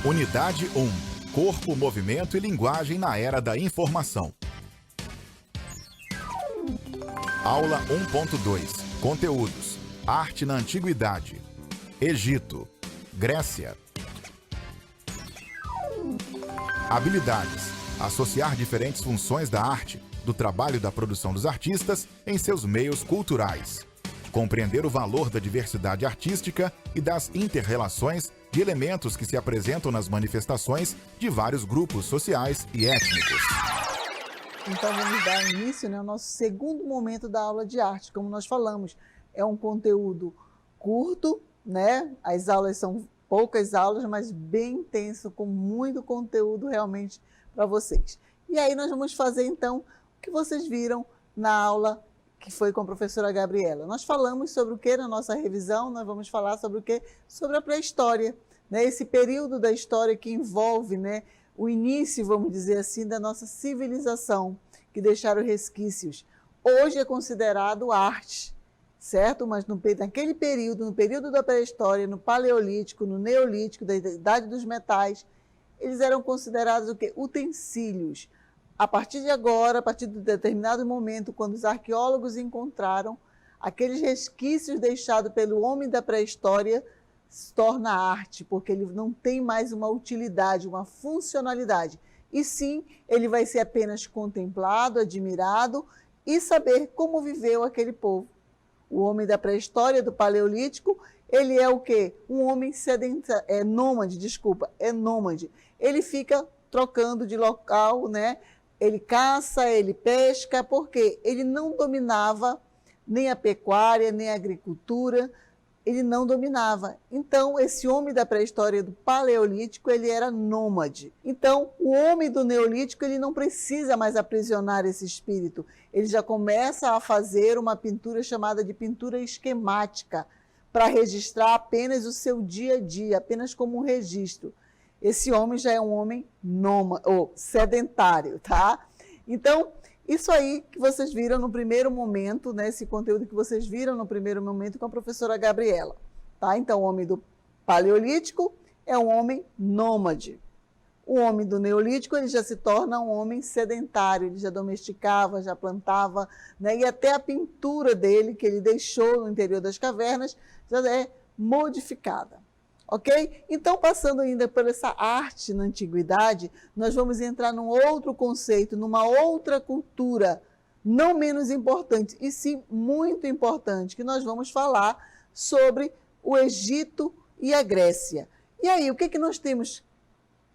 Unidade 1. Corpo, movimento e linguagem na era da informação. Aula 1.2. Conteúdos. Arte na Antiguidade. Egito. Grécia. Habilidades. Associar diferentes funções da arte, do trabalho e da produção dos artistas em seus meios culturais. Compreender o valor da diversidade artística e das inter-relações de elementos que se apresentam nas manifestações de vários grupos sociais e étnicos. Então vamos dar início ao nosso segundo momento da aula de arte. Como nós falamos, é um conteúdo curto, né? As aulas são poucas aulas, mas bem intenso, com muito conteúdo realmente para vocês. E aí nós vamos fazer então o que vocês viram na aula que foi com a professora Gabriela. Nós falamos sobre o que na nossa revisão? Nós vamos falar sobre o que? Sobre a pré-história, né? Esse período da história que envolve, né, o início, vamos dizer assim, da nossa civilização, que deixaram resquícios. Hoje é considerado arte, certo? Mas naquele período, no período da pré-história, no paleolítico, no neolítico, da idade dos metais, eles eram considerados o quê? Utensílios. A partir de agora, a partir de determinado momento, quando os arqueólogos encontraram aqueles resquícios deixados pelo homem da pré-história, se torna arte, porque ele não tem mais uma utilidade, uma funcionalidade. E sim, ele vai ser apenas contemplado, admirado e saber como viveu aquele povo. O homem da pré-história, do paleolítico, ele é o quê? Um homem sedentário, nômade. Ele fica trocando de local, né? Ele caça, ele pesca, porque ele não dominava nem a pecuária, nem a agricultura, ele não dominava. Então, esse homem da pré-história do paleolítico, ele era nômade. Então, o homem do neolítico, ele não precisa mais aprisionar esse espírito. Ele já começa a fazer uma pintura chamada de pintura esquemática, para registrar apenas o seu dia a dia, apenas como um registro. Esse homem já é um homem nômade, ou sedentário, tá? Então, isso aí que vocês viram no primeiro momento, né? Esse conteúdo que vocês viram no primeiro momento com a professora Gabriela, tá? Então, o homem do paleolítico é um homem nômade. O homem do neolítico, ele já se torna um homem sedentário, ele já domesticava, já plantava, né? E até a pintura dele, que ele deixou no interior das cavernas, já é modificada. Ok? Então, passando ainda por essa arte na antiguidade, nós vamos entrar num outro conceito, numa outra cultura, não menos importante, e sim muito importante, que nós vamos falar sobre o Egito e a Grécia. E aí, o que nós temos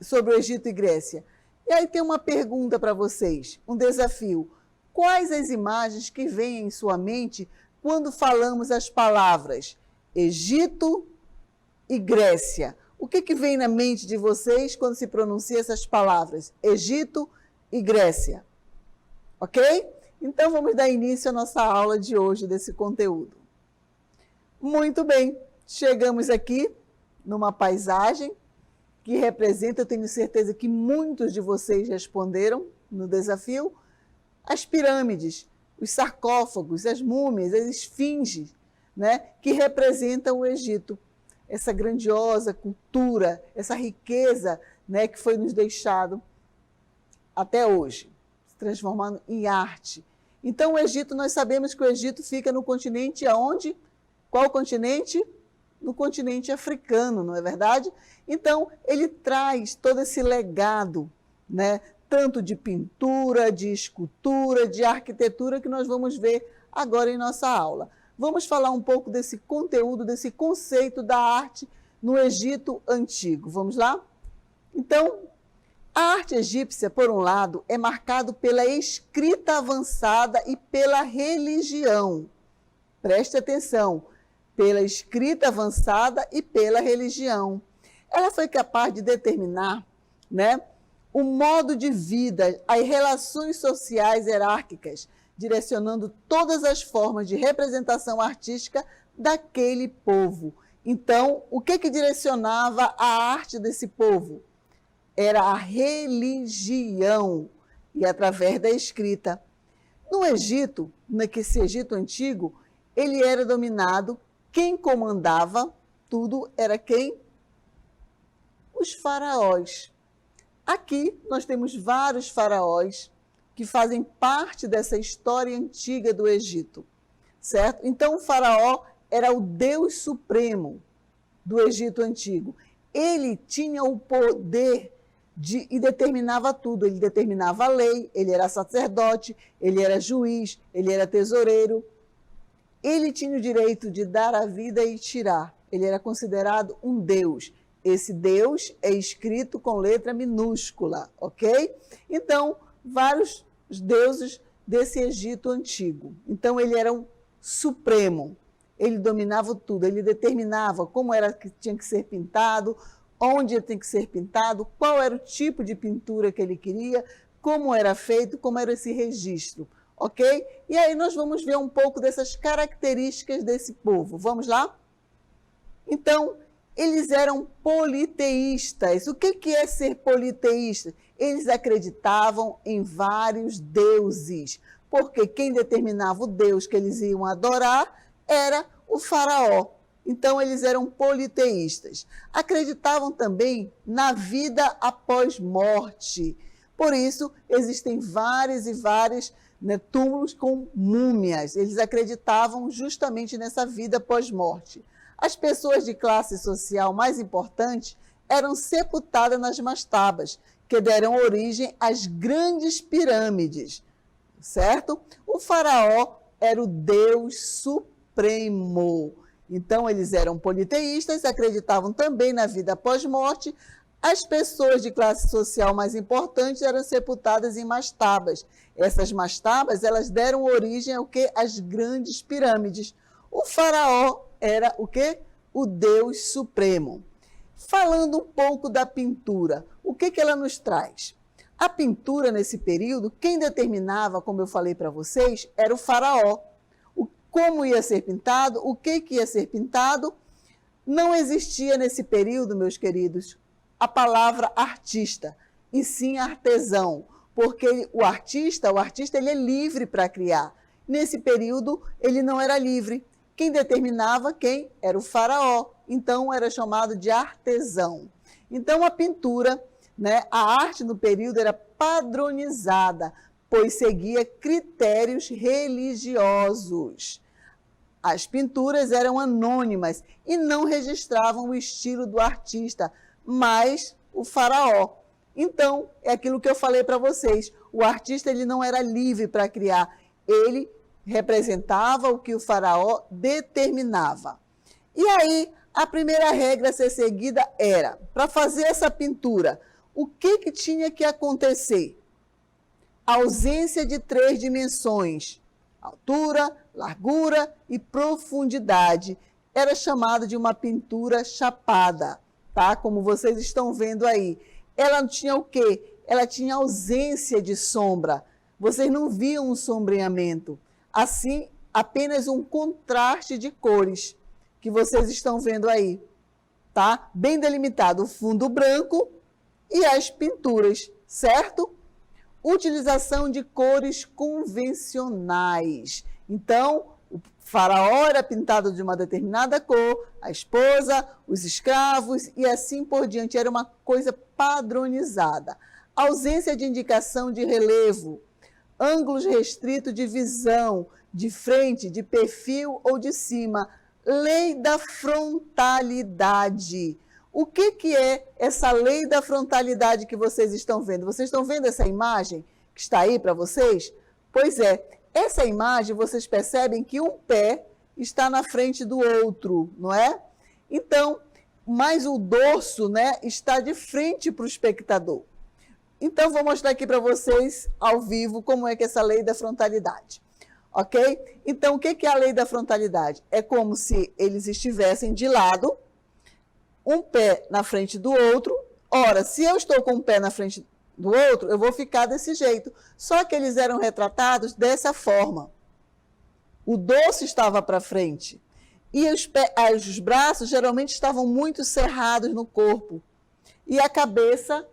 sobre o Egito e Grécia? E aí tem uma pergunta para vocês, um desafio. Quais as imagens que vêm em sua mente quando falamos as palavras Egito e Grécia? O que vem na mente de vocês quando se pronuncia essas palavras? Egito e Grécia. Ok? Então vamos dar início à nossa aula de hoje desse conteúdo. Muito bem, chegamos aqui numa paisagem que representa, eu tenho certeza que muitos de vocês responderam no desafio, as pirâmides, os sarcófagos, as múmias, as esfinges, né, que representam o Egito. Essa grandiosa cultura, essa riqueza, né, que foi nos deixado até hoje, se transformando em arte. Então, o Egito, nós sabemos que o Egito fica no continente aonde? Qual continente? No continente africano, não é verdade? Então, ele traz todo esse legado, né, tanto de pintura, de escultura, de arquitetura, que nós vamos ver agora em nossa aula. Vamos falar um pouco desse conteúdo, desse conceito da arte no Egito Antigo. Vamos lá? Então, a arte egípcia, por um lado, é marcado pela escrita avançada e pela religião. Preste atenção, pela escrita avançada e pela religião. Ela foi capaz de determinar, né, o modo de vida, as relações sociais hierárquicas, direcionando todas as formas de representação artística daquele povo. Então, o que direcionava a arte desse povo? Era a religião, e através da escrita. No Egito, nesse Egito antigo, ele era dominado, quem comandava tudo era quem? Os faraós. Aqui nós temos vários faraós que fazem parte dessa história antiga do Egito, certo? Então o faraó era o Deus supremo do Egito antigo. Ele tinha o poder e determinava tudo. Ele determinava a lei, ele era sacerdote, ele era juiz, ele era tesoureiro. Ele tinha o direito de dar a vida e tirar. Ele era considerado um Deus. Esse Deus é escrito com letra minúscula, ok? Então, vários deuses desse Egito antigo. Então, ele era um supremo. Ele dominava tudo, ele determinava como era que tinha que ser pintado, onde tem que ser pintado, qual era o tipo de pintura que ele queria, como era feito, como era esse registro, ok? E aí nós vamos ver um pouco dessas características desse povo. Vamos lá? Então, eles eram politeístas. O que é ser politeísta? Eles acreditavam em vários deuses, porque quem determinava o Deus que eles iam adorar era o faraó. Então, eles eram politeístas. Acreditavam também na vida após morte. Por isso, existem vários e vários túmulos com múmias. Eles acreditavam justamente nessa vida pós-morte. As pessoas de classe social mais importante eram sepultadas nas mastabas, que deram origem às grandes pirâmides, certo? O faraó era o Deus supremo. Então, eles eram politeístas, acreditavam também na vida pós-morte. As pessoas de classe social mais importante eram sepultadas em mastabas. Essas mastabas, elas deram origem ao quê? Às grandes pirâmides. O faraó era o quê? O Deus supremo. Falando um pouco da pintura, o que ela nos traz? A pintura, nesse período, quem determinava, como eu falei para vocês, era o faraó. Como ia ser pintado, o que ia ser pintado. Não existia nesse período, meus queridos, a palavra artista, e sim artesão, porque o artista ele é livre para criar. Nesse período, ele não era livre. Quem determinava quem? Era o faraó. Então, era chamado de artesão. Então, a pintura, a arte no período era padronizada, pois seguia critérios religiosos. As pinturas eram anônimas e não registravam o estilo do artista, mas o faraó. Então, é aquilo que eu falei para vocês, o artista ele não era livre para criar, ele representava o que o faraó determinava. E aí, a primeira regra a ser seguida era, para fazer essa pintura, o que tinha que acontecer? A ausência de 3 dimensões, altura, largura e profundidade. Era chamado de uma pintura chapada, tá? Como vocês estão vendo aí. Ela tinha o quê? Ela tinha ausência de sombra. Vocês não viam um sombreamento. Assim, apenas um contraste de cores que vocês estão vendo aí, tá? Bem delimitado o fundo branco e as pinturas, certo? Utilização de cores convencionais. Então, o faraó era pintado de uma determinada cor, a esposa, os escravos e assim por diante. Era uma coisa padronizada. Ausência de indicação de relevo, ângulos restritos de visão, de frente, de perfil ou de cima. Lei da frontalidade. O que é essa lei da frontalidade que vocês estão vendo? Vocês estão vendo essa imagem que está aí para vocês? Pois é, essa imagem vocês percebem que um pé está na frente do outro, não é? Então, mas o dorso, está de frente para o espectador. Então, vou mostrar aqui para vocês, ao vivo, como é que é essa lei da frontalidade. Ok? Então, o que é a lei da frontalidade? É como se eles estivessem de lado, um pé na frente do outro. Ora, se eu estou com um pé na frente do outro, eu vou ficar desse jeito. Só que eles eram retratados dessa forma. O dorso estava para frente. E os braços geralmente estavam muito cerrados no corpo. E a cabeça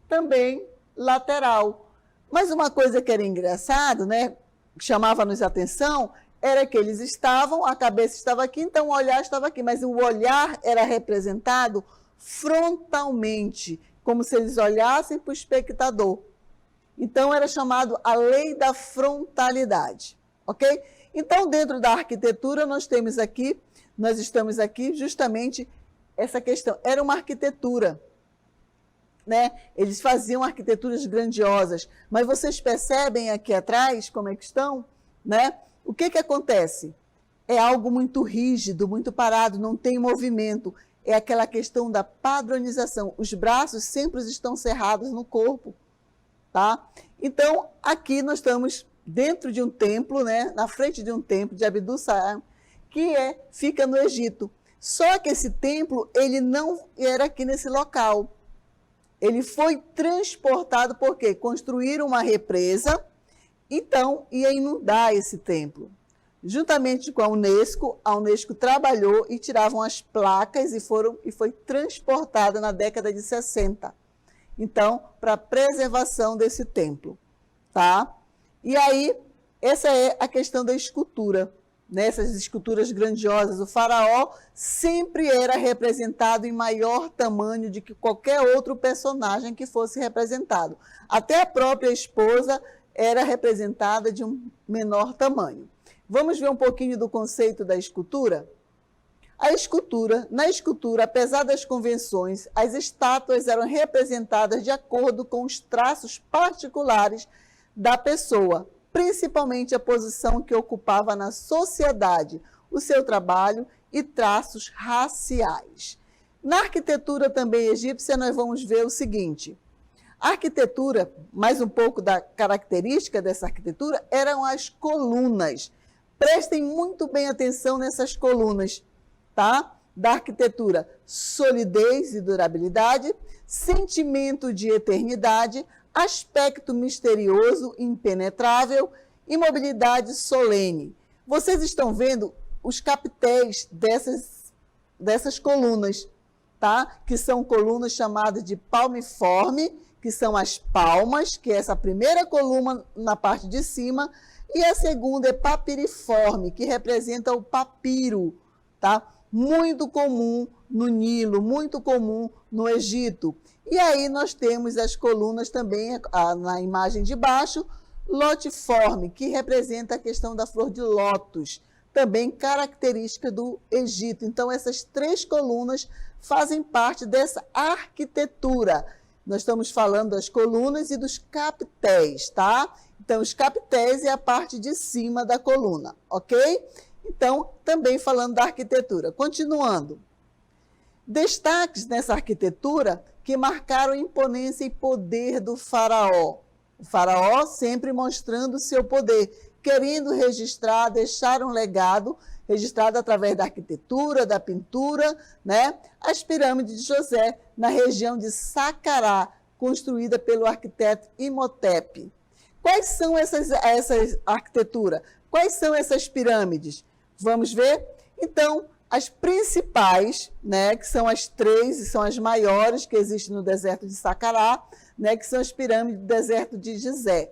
também lateral. Mas uma coisa que era engraçado, né, chamava-nos a atenção, era que eles estavam, a cabeça estava aqui, então o olhar estava aqui, mas o olhar era representado frontalmente, como se eles olhassem para o espectador. Então, era chamado a lei da frontalidade, ok? Então, dentro da arquitetura, nós estamos aqui justamente essa questão. Era uma arquitetura, né? Eles faziam arquiteturas grandiosas, mas vocês percebem aqui atrás como é que estão, né? O que acontece? É algo muito rígido, muito parado, não tem movimento. É aquela questão da padronização. Os braços sempre estão cerrados no corpo, tá? Então, aqui nós estamos dentro de um templo, né? Na frente de um templo de Abidu Saam, que fica no Egito. Só que esse templo, ele não era aqui nesse local. Ele foi transportado porque construíram uma represa, então ia inundar esse templo. Juntamente com a Unesco trabalhou e tiravam as placas e foi transportada na década de 60. Então, para a preservação desse templo, tá? E aí, essa é a questão da escultura, né? Essas esculturas grandiosas. O faraó sempre era representado em maior tamanho do que qualquer outro personagem que fosse representado. Até a própria esposa era representada de um menor tamanho. Vamos ver um pouquinho do conceito da escultura? Na escultura, apesar das convenções, as estátuas eram representadas de acordo com os traços particulares da pessoa, principalmente a posição que ocupava na sociedade, o seu trabalho e traços raciais. Na arquitetura também egípcia, nós vamos ver o seguinte: a arquitetura, mais um pouco da característica dessa arquitetura, eram as colunas. Prestem muito bem atenção nessas colunas, tá? Da arquitetura: solidez e durabilidade, sentimento de eternidade, aspecto misterioso, impenetrável, imobilidade solene. Vocês estão vendo os capitéis dessas colunas, tá? Que são colunas chamadas de palmiforme, que são as palmas, que é essa primeira coluna na parte de cima, e a segunda é papiriforme, que representa o papiro, tá? Muito comum no Nilo, muito comum no Egito. E aí nós temos as colunas também, na imagem de baixo, lotiforme, que representa a questão da flor de lótus, também característica do Egito. Então, essas três colunas fazem parte dessa arquitetura. Nós estamos falando das colunas e dos capitéis, tá? Então, os capitéis é a parte de cima da coluna, ok? Então, também falando da arquitetura. Continuando. Destaques nessa arquitetura que marcaram imponência e poder do faraó. O faraó sempre mostrando o seu poder, querendo registrar, deixar um legado registrado através da arquitetura, da pintura, né? As pirâmides de José, na região de Saqqarah, construída pelo arquiteto Imhotep. Quais são essas arquiteturas? Quais são essas pirâmides? Vamos ver? Então, as principais, né, que são as três e são as maiores que existem no deserto de Saqqarah, né, que são as pirâmides do deserto de Gizé.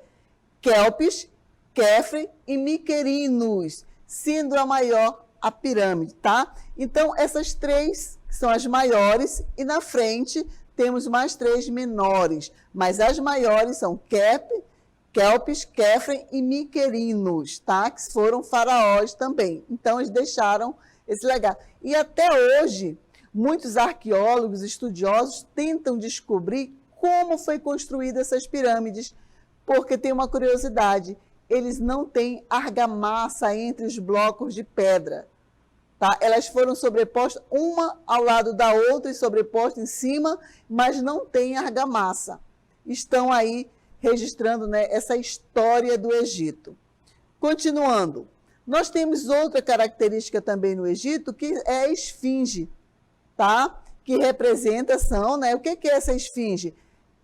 Quéopes, Khafre e Miquerinos, sendo a maior a pirâmide, tá? Então, essas três são as maiores e na frente temos mais três menores, mas as maiores são Quéopes, Khafre e Miquerinos, tá? Que foram faraós também. Então, eles deixaram esse legado. E até hoje, muitos arqueólogos, estudiosos, tentam descobrir como foi construída essas pirâmides, porque tem uma curiosidade: eles não têm argamassa entre os blocos de pedra, tá? Elas foram sobrepostas uma ao lado da outra e sobrepostas em cima, mas não tem argamassa. Estão aí registrando, né, essa história do Egito. Continuando, nós temos outra característica também no Egito, que é a esfinge, tá? Que representação, né? O que é essa esfinge?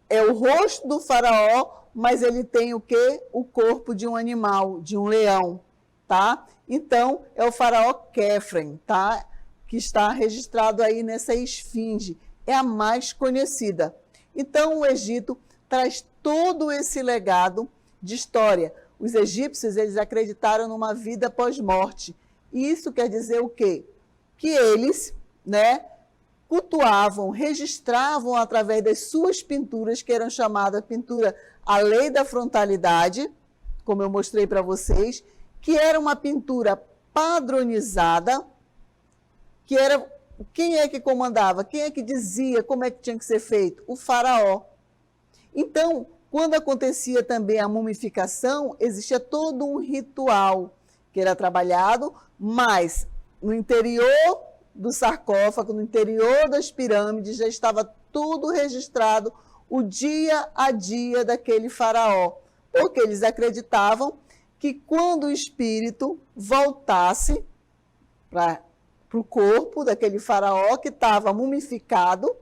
É o rosto do faraó, mas ele tem o quê? O corpo de um animal, de um leão, tá? Então, é o faraó Khafre, tá? Que está registrado aí nessa esfinge. É a mais conhecida. Então, o Egito traz todo esse legado de história. Os egípcios, eles acreditaram numa vida pós-morte. Isso quer dizer o quê? Que eles, né, cultuavam, registravam através das suas pinturas, que eram chamadas pintura a lei da frontalidade, como eu mostrei para vocês, que era uma pintura padronizada, que era quem é que comandava, quem é que dizia como é que tinha que ser feito? O faraó. Então, quando acontecia também a mumificação, existia todo um ritual que era trabalhado, mas no interior do sarcófago, no interior das pirâmides, já estava tudo registrado, o dia a dia daquele faraó, porque eles acreditavam que quando o espírito voltasse para o corpo daquele faraó que estava mumificado,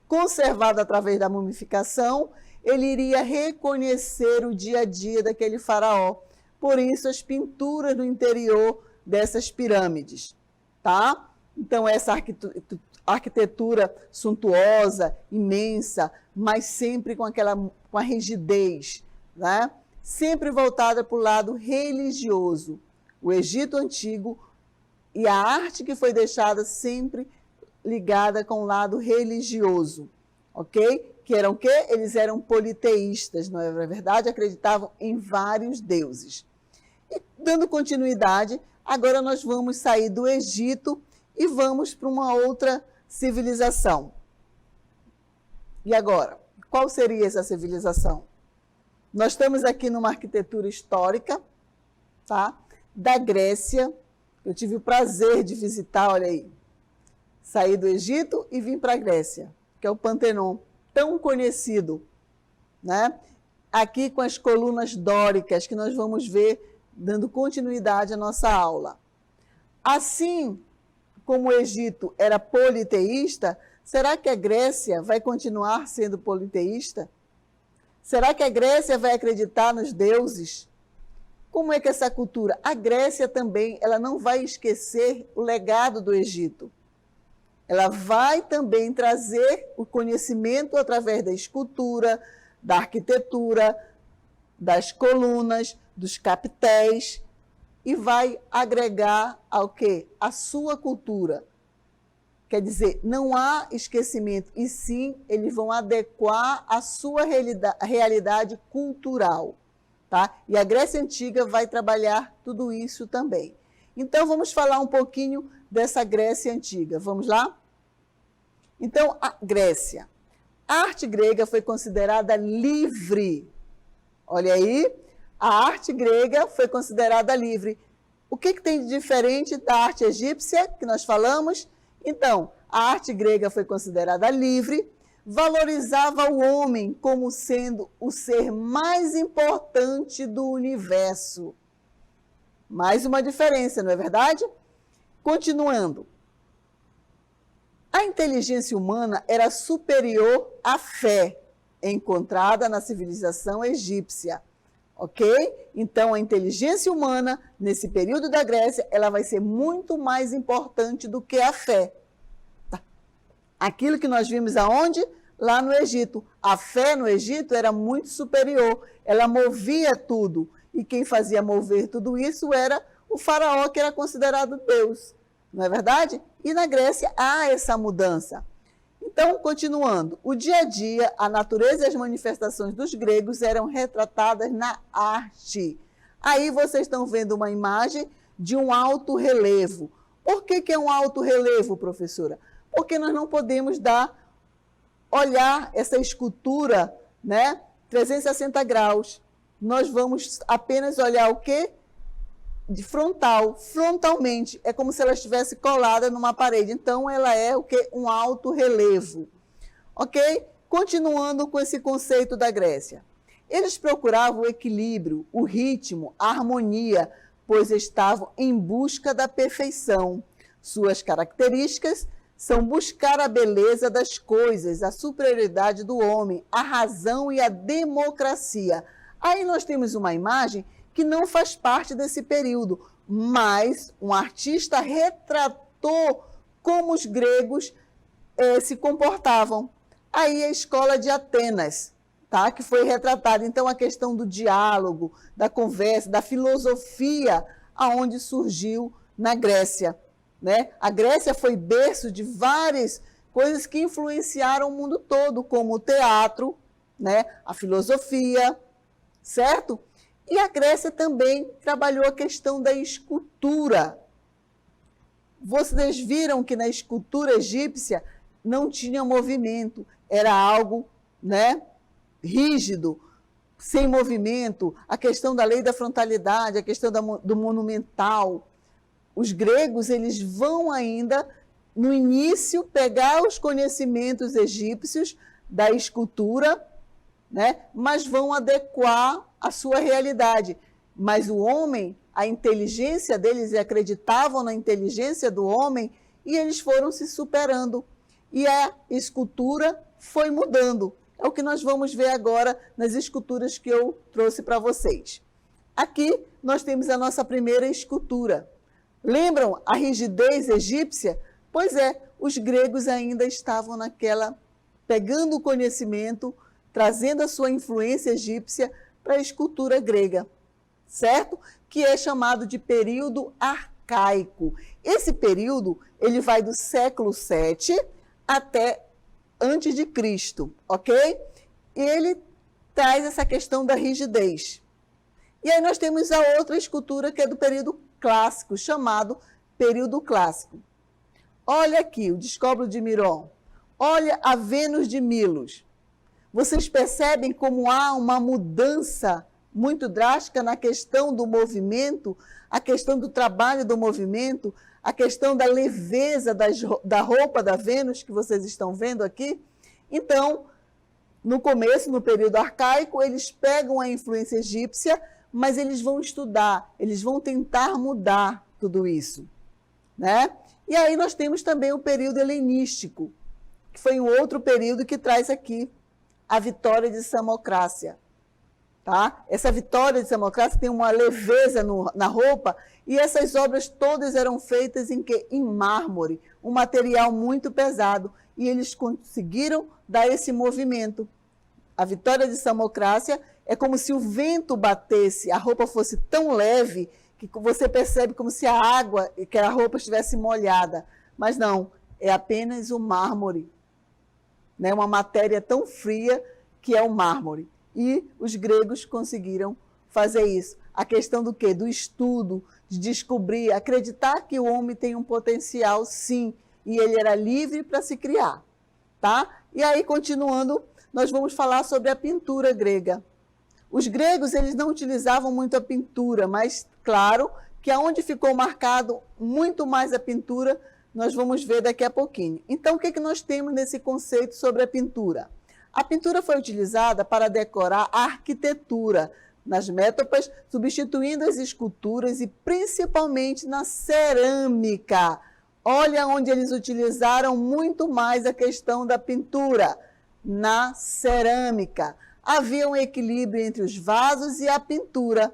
conservado através da mumificação, ele iria reconhecer o dia a dia daquele faraó. Por isso, as pinturas no interior dessas pirâmides, tá? Então, essa arquitetura suntuosa, imensa, mas sempre com a rigidez, né? Sempre voltada para o lado religioso. O Egito Antigo e a arte que foi deixada sempre ligada com o lado religioso, ok? Que eram o quê? Eles eram politeístas, não é verdade? Acreditavam em vários deuses. E dando continuidade, agora nós vamos sair do Egito e vamos para uma outra civilização. E agora, qual seria essa civilização? Nós estamos aqui numa arquitetura histórica, tá? Da Grécia. Eu tive o prazer de visitar, olha aí, sair do Egito e vim para a Grécia, que é o Pantenon, tão conhecido, né? Aqui com as colunas dóricas, que nós vamos ver, dando continuidade à nossa aula. Assim como o Egito era politeísta, será que a Grécia vai continuar sendo politeísta? Será que a Grécia vai acreditar nos deuses? Como é que essa cultura? A Grécia também, ela não vai esquecer o legado do Egito. Ela vai também trazer o conhecimento através da escultura, da arquitetura, das colunas, dos capitéis, e vai agregar ao quê? A sua cultura. Quer dizer, não há esquecimento, e sim, eles vão adequar a sua realidade cultural. Tá? E a Grécia Antiga vai trabalhar tudo isso também. Então, vamos falar um pouquinho dessa Grécia Antiga. Vamos lá? Então, a Grécia. A arte grega foi considerada livre. Olha aí, a arte grega foi considerada livre. O que tem de diferente da arte egípcia, que nós falamos? Então, a arte grega foi considerada livre, valorizava o homem como sendo o ser mais importante do universo. Mais uma diferença, não é verdade? Continuando. A inteligência humana era superior à fé encontrada na civilização egípcia. Ok? Então, a inteligência humana, nesse período da Grécia, ela vai ser muito mais importante do que a fé. Tá? Aquilo que nós vimos aonde? Lá no Egito. A fé no Egito era muito superior, ela movia tudo. E quem fazia mover tudo isso era o faraó, que era considerado Deus. Não é verdade? E na Grécia há essa mudança. Então, continuando, o dia a dia, a natureza e as manifestações dos gregos eram retratadas na arte. Aí vocês estão vendo uma imagem de um alto relevo. Por que é um alto relevo, professora? Porque nós não podemos olhar essa escultura, né, 360 graus. Nós vamos apenas olhar o quê? De frontalmente, é como se ela estivesse colada numa parede. Então, ela é o quê? Um alto relevo. Ok? Continuando com esse conceito da Grécia. Eles procuravam o equilíbrio, o ritmo, a harmonia, pois estavam em busca da perfeição. Suas características são buscar a beleza das coisas, a superioridade do homem, a razão e a democracia. Aí nós temos uma imagem que não faz parte desse período, mas um artista retratou como os gregos se comportavam. Aí a escola de Atenas, tá? Que foi retratada. Então, a questão do diálogo, da conversa, da filosofia, aonde surgiu na Grécia, né? A Grécia foi berço de várias coisas que influenciaram o mundo todo, como o teatro, né? A filosofia, certo? E a Grécia também trabalhou a questão da escultura. Vocês viram que na escultura egípcia não tinha movimento, era algo, né, rígido, sem movimento, a questão da lei da frontalidade, a questão do monumental. Os gregos, eles vão ainda, no início, pegar os conhecimentos egípcios da escultura, né, mas vão adequar a sua realidade. Mas o homem, a inteligência deles, acreditavam na inteligência do homem, e eles foram se superando. E a escultura foi mudando. É o que nós vamos ver agora nas esculturas que eu trouxe para vocês. Aqui nós temos a nossa primeira escultura. Lembram a rigidez egípcia? Pois é, os gregos ainda estavam naquela, pegando o conhecimento, trazendo a sua influência egípcia para a escultura grega, certo? Que é chamado de período arcaico. Esse período, ele vai do século 7 até antes de Cristo, ok? E ele traz essa questão da rigidez. E aí nós temos a outra escultura que é do período clássico, chamado período clássico. Olha aqui o Discóbolo de Miron. Olha a Vênus de Milos. Vocês percebem como há uma mudança muito drástica na questão do movimento, a questão do trabalho do movimento, a questão da leveza da roupa da Vênus, que vocês estão vendo aqui. Então, no começo, no período arcaico, eles pegam a influência egípcia, mas eles vão estudar, eles vão tentar mudar tudo isso, né? E aí nós temos também o período helenístico, que foi um outro período que traz aqui a Vitória de Samocrácia. Tá? Essa Vitória de Samocrácia tem uma leveza na roupa, e essas obras todas eram feitas em quê? Em mármore, um material muito pesado, e eles conseguiram dar esse movimento. A Vitória de Samocrácia é como se o vento batesse, a roupa fosse tão leve que você percebe como se a água, que a roupa estivesse molhada, mas não, é apenas o mármore, né? Uma matéria tão fria que é o mármore. E os gregos conseguiram fazer isso. A questão do quê? Do estudo, de descobrir, acreditar que o homem tem um potencial, sim, e ele era livre para se criar, tá? E aí, continuando, nós vamos falar sobre a pintura grega. Os gregos, eles não utilizavam muito a pintura, mas, claro, que aonde ficou marcado muito mais a pintura, nós vamos ver daqui a pouquinho. Então, o que nós temos nesse conceito sobre a pintura? A pintura foi utilizada para decorar a arquitetura nas métopas, substituindo as esculturas e principalmente na cerâmica. Olha onde eles utilizaram muito mais a questão da pintura, na cerâmica. Havia um equilíbrio entre os vasos e a pintura.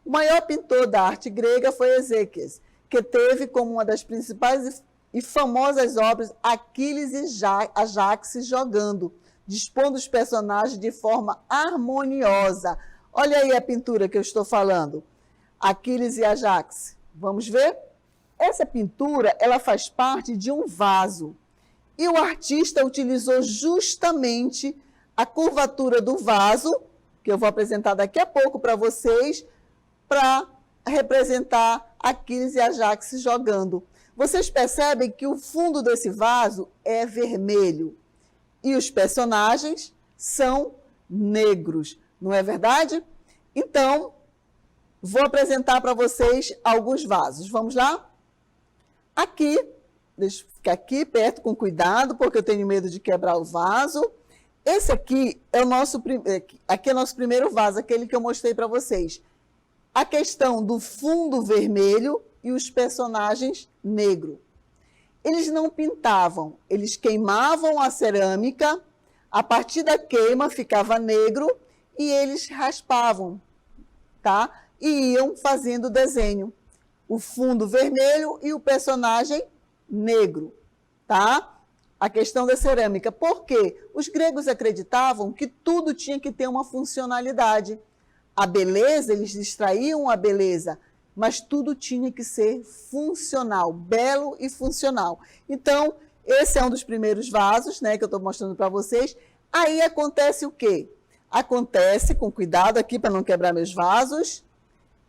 O maior pintor da arte grega foi Eséquias, que teve como uma das principais e famosas obras Aquiles e Ajax jogando, dispondo os personagens de forma harmoniosa. Olha aí a pintura que eu estou falando. Aquiles e Ajax. Vamos ver? Essa pintura, ela faz parte de um vaso. E o artista utilizou justamente a curvatura do vaso, que eu vou apresentar daqui a pouco para vocês, para representar Aquiles e Ajax jogando. Vocês percebem que o fundo desse vaso é vermelho. E os personagens são negros, não é verdade? Então, vou apresentar para vocês alguns vasos. Vamos lá? Aqui, deixa eu ficar aqui perto com cuidado, porque eu tenho medo de quebrar o vaso. Esse aqui é o nosso primeiro vaso, aquele que eu mostrei para vocês. A questão do fundo vermelho e os personagens negros. Eles não pintavam, eles queimavam a cerâmica, a partir da queima ficava negro e eles raspavam, tá? E iam fazendo o desenho. O fundo vermelho e o personagem negro, tá? a questão da cerâmica. Por quê? Os gregos acreditavam que tudo tinha que ter uma funcionalidade. A beleza, eles extraíam a beleza, mas tudo tinha que ser funcional, belo e funcional. Então, esse é um dos primeiros vasos, né, que eu estou mostrando para vocês. Aí acontece o quê? Acontece, com cuidado aqui para não quebrar meus vasos,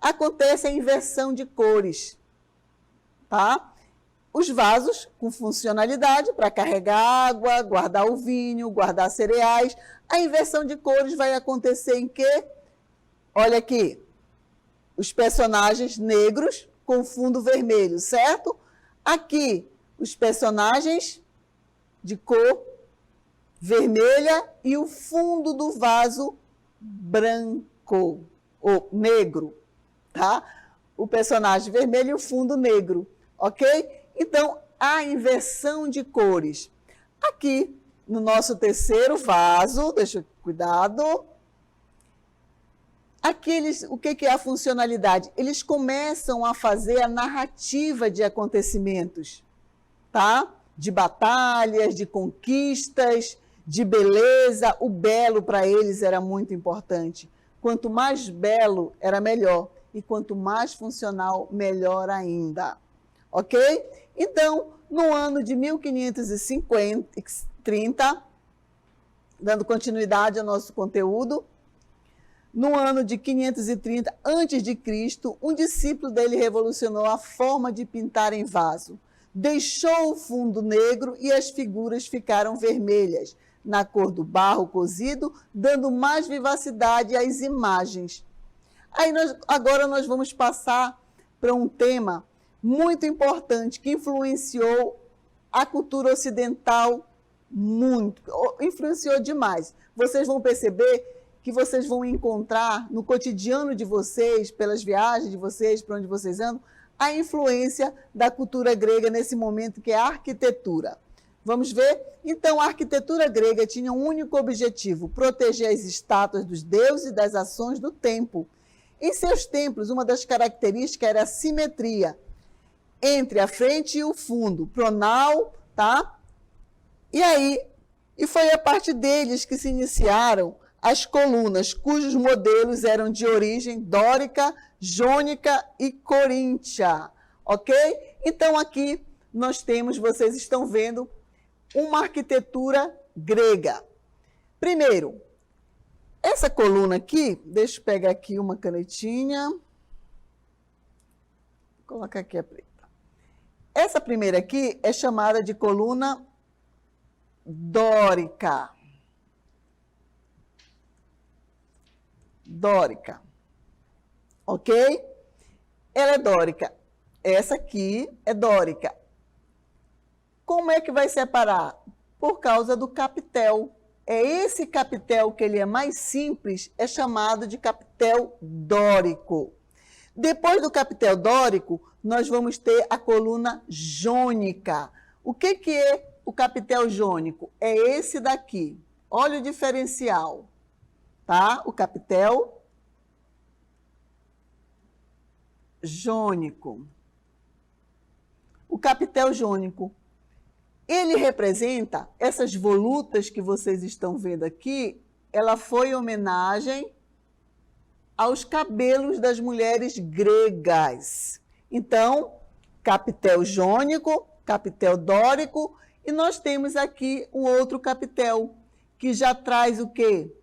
acontece a inversão de cores, tá? Os vasos com funcionalidade para carregar água, guardar o vinho, guardar cereais. A inversão de cores vai acontecer em quê? Olha aqui, os personagens negros com fundo vermelho, certo? Aqui, os personagens de cor vermelha e o fundo do vaso branco ou negro, tá? O personagem vermelho e o fundo negro, ok? Então, a inversão de cores. Aqui, no nosso terceiro vaso, cuidado. Aqui, o que é a funcionalidade? Eles começam a fazer a narrativa de acontecimentos, tá? De batalhas, de conquistas, de beleza. O belo para eles era muito importante. Quanto mais belo, era melhor. E quanto mais funcional, melhor ainda. Ok? Então, no ano de 1530, dando continuidade ao nosso conteúdo, no ano de 530 a.C., um discípulo dele revolucionou a forma de pintar em vaso. Deixou o fundo negro e as figuras ficaram vermelhas, na cor do barro cozido, dando mais vivacidade às imagens. Aí agora nós vamos passar para um tema muito importante, que influenciou a cultura ocidental muito, influenciou demais. Vocês vão perceber que vocês vão encontrar no cotidiano de vocês, pelas viagens de vocês, para onde vocês andam, a influência da cultura grega nesse momento, que é a arquitetura. Vamos ver? Então, a arquitetura grega tinha um único objetivo: proteger as estátuas dos deuses e das ações do templo. Em seus templos, uma das características era a simetria entre a frente e o fundo, pronal, tá? E foi a partir deles que se iniciaram as colunas, cujos modelos eram de origem dórica, jônica e coríntia, ok? Então, aqui nós temos, vocês estão vendo, uma arquitetura grega. Primeiro, essa coluna aqui, deixa eu pegar aqui uma canetinha, vou colocar aqui a preta. Essa primeira aqui é chamada de coluna dórica. Dórica. Ok? Ela é dórica. Essa aqui é dórica. Como é que vai separar? Por causa do capitel. É esse capitel, que ele é mais simples, é chamado de capitel dórico. Depois do capitel dórico, nós vamos ter a coluna jônica. O que é o capitel jônico? É esse daqui. Olha o diferencial. Tá? O capitel jônico. O capitel jônico, ele representa essas volutas que vocês estão vendo aqui. Ela foi em homenagem aos cabelos das mulheres gregas. Então, capitel jônico, capitel dórico, e nós temos aqui um outro capitel, que já traz o quê?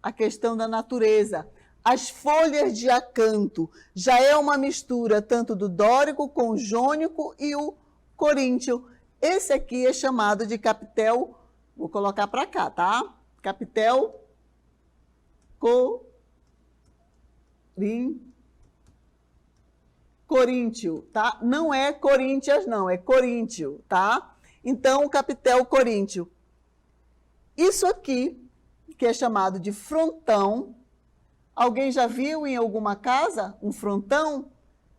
A questão da natureza. As folhas de acanto já é uma mistura tanto do dórico com o jônico e o coríntio. Esse aqui é chamado de capitel, vou colocar para cá, tá? Capitel coríntio, tá? Não é Coríntias, não, é coríntio, tá? Então, o capitel coríntio. Isso aqui, que é chamado de frontão, alguém já viu em alguma casa um frontão,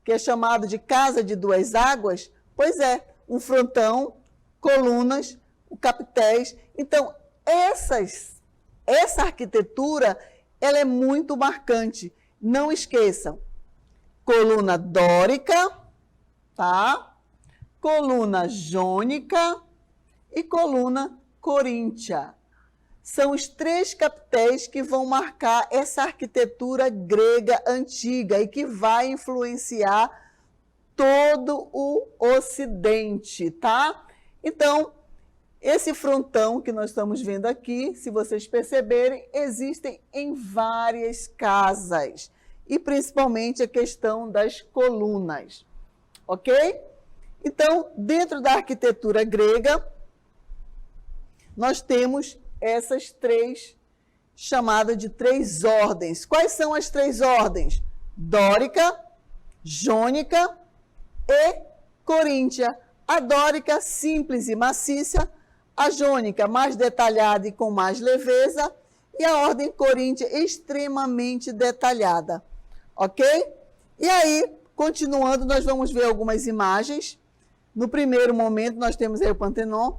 que é chamado de casa de duas águas? Pois é, um frontão, colunas, capitéis. Então, essa arquitetura, ela é muito marcante. Não esqueçam, coluna dórica, tá? Coluna jônica e coluna coríntia. São os 3 capitéis que vão marcar essa arquitetura grega antiga e que vai influenciar todo o Ocidente, tá? Então, esse frontão que nós estamos vendo aqui, se vocês perceberem, existem em várias casas, e principalmente a questão das colunas, ok? Então, dentro da arquitetura grega, nós temos essas 3, chamadas de 3 ordens. Quais são as 3 ordens? Dórica, jônica e coríntia. A dórica, simples e maciça, a jônica, mais detalhada e com mais leveza, e a ordem coríntia, extremamente detalhada, ok? E aí, continuando, nós vamos ver algumas imagens. No primeiro momento, nós temos aí o Pantenon.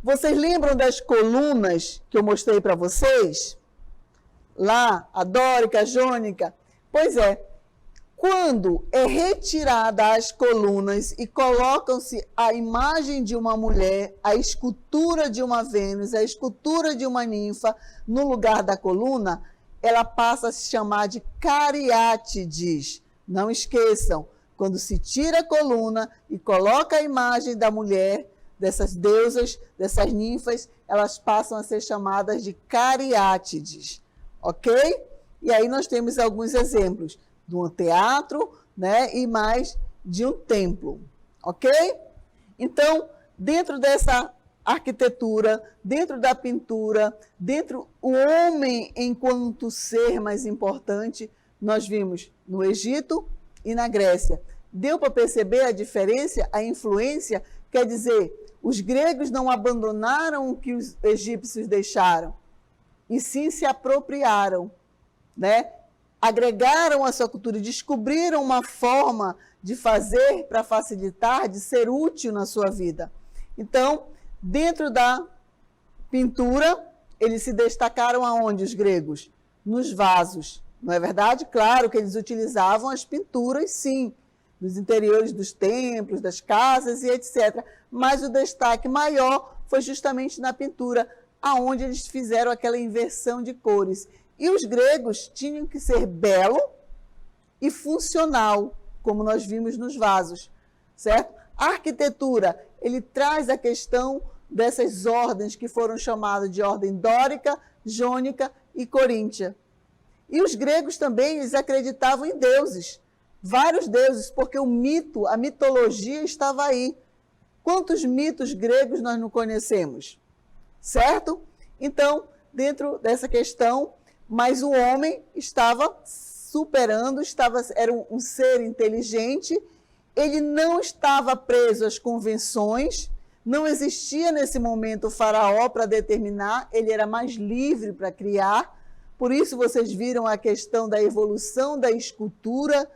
Vocês lembram das colunas que eu mostrei para vocês? Lá, a dórica, a jônica. Pois é, quando é retirada as colunas e colocam-se a imagem de uma mulher, a escultura de uma Vênus, a escultura de uma ninfa no lugar da coluna, ela passa a se chamar de cariátides. Não esqueçam, quando se tira a coluna e coloca a imagem da mulher, dessas deusas, dessas ninfas, elas passam a ser chamadas de cariátides, ok? E aí nós temos alguns exemplos de um teatro, né, e mais de um templo, ok? Então, dentro dessa arquitetura, dentro da pintura, dentro o homem enquanto ser mais importante, nós vimos no Egito e na Grécia. Deu para perceber a diferença, a influência? Quer dizer, os gregos não abandonaram o que os egípcios deixaram, e sim se apropriaram, né? Agregaram a sua cultura, descobriram uma forma de fazer para facilitar, de ser útil na sua vida. Então, dentro da pintura, eles se destacaram aonde, os gregos? Nos vasos, não é verdade? Claro que eles utilizavam as pinturas, sim, nos interiores dos templos, das casas e etc. Mas o destaque maior foi justamente na pintura, aonde eles fizeram aquela inversão de cores. E os gregos tinham que ser belo e funcional, como nós vimos nos vasos, certo? A arquitetura, ele traz a questão dessas ordens que foram chamadas de ordem dórica, jônica e coríntia. E os gregos também, eles acreditavam em deuses, vários deuses, porque o mito, a mitologia estava aí. Quantos mitos gregos nós não conhecemos? Certo? Então, dentro dessa questão, mas o homem estava superando, era um ser inteligente, ele não estava preso às convenções, não existia nesse momento o faraó para determinar, ele era mais livre para criar. Por isso vocês viram a questão da evolução da escultura,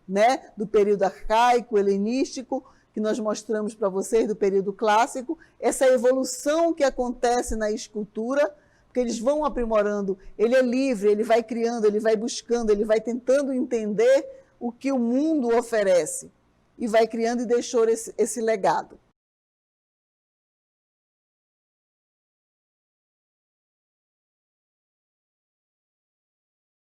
né, do período arcaico, helenístico, que nós mostramos para vocês do período clássico, essa evolução que acontece na escultura, porque eles vão aprimorando, ele é livre, ele vai criando, ele vai buscando, ele vai tentando entender o que o mundo oferece, e vai criando e deixou esse legado.